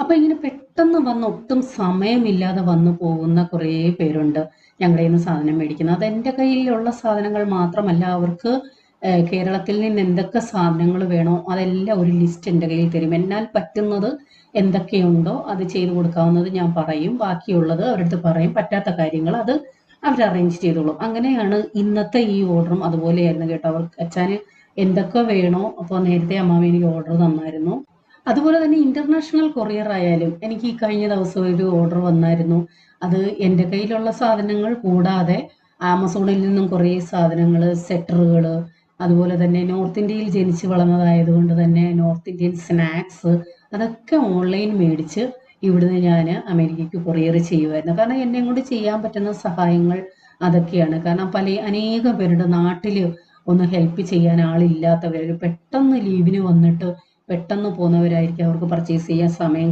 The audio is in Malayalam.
അപ്പൊ ഇങ്ങനെ പെട്ടെന്ന് വന്ന് ഒട്ടും സമയമില്ലാതെ വന്നു പോകുന്ന കുറേ പേരുണ്ട് ഞങ്ങളുടെ കയ്യിൽ നിന്ന് സാധനം മേടിക്കുന്നത്. അത് എൻ്റെ കയ്യിലുള്ള സാധനങ്ങൾ മാത്രമല്ല, അവർക്ക് കേരളത്തിൽ നിന്ന് എന്തൊക്കെ സാധനങ്ങൾ വേണോ അതെല്ലാം ഒരു ലിസ്റ്റ് എൻ്റെ കയ്യിൽ തരും. എന്നാൽ പറ്റുന്നത് എന്തൊക്കെയുണ്ടോ അത് ചെയ്തു കൊടുക്കാവുന്നത് ഞാൻ പറയും, ബാക്കിയുള്ളത് അവരടുത്ത് പറയും, പറ്റാത്ത കാര്യങ്ങൾ അത് അവർ അറേഞ്ച് ചെയ്തോളും. അങ്ങനെയാണ് ഇന്നത്തെ ഈ ഓർഡറും അതുപോലെയായിരുന്നു കേട്ടോ. അവർക്ക് അച്ഛന് എന്തൊക്കെ വേണോ, അപ്പോൾ നേരത്തെ അമ്മാവ എനിക്ക് ഓർഡർ തന്നായിരുന്നു. അതുപോലെ തന്നെ ഇന്റർനാഷണൽ കൊറിയർ ആയാലും എനിക്ക് ഈ കഴിഞ്ഞ ദിവസം ഒരു ഓർഡർ വന്നായിരുന്നു. അത് എൻ്റെ കയ്യിലുള്ള സാധനങ്ങൾ കൂടാതെ ആമസോണിൽ നിന്നും കുറേ സാധനങ്ങൾ, സെറ്ററുകൾ, അതുപോലെ തന്നെ നോർത്ത് ഇന്ത്യയിൽ ജനിച്ച് വളർന്നതായതുകൊണ്ട് തന്നെ നോർത്ത് ഇന്ത്യൻ സ്നാക്സ്, അതൊക്കെ ഓൺലൈൻ മേടിച്ച് ഇവിടുന്ന് ഞാൻ അമേരിക്കയ്ക്ക് കൊറിയർ ചെയ്യുമായിരുന്നു. കാരണം എന്നെ കൊണ്ട് ചെയ്യാൻ പറ്റുന്ന സഹായങ്ങൾ അതൊക്കെയാണ്. കാരണം അനേകം പേരുടെ നാട്ടിൽ ഒന്ന് ഹെൽപ്പ് ചെയ്യാൻ ആളില്ലാത്തവർ, പെട്ടെന്ന് ലീവിന് വന്നിട്ട് പെട്ടെന്ന് പോകുന്നവരായിരിക്കും, അവർക്ക് പർച്ചേസ് ചെയ്യാൻ സമയം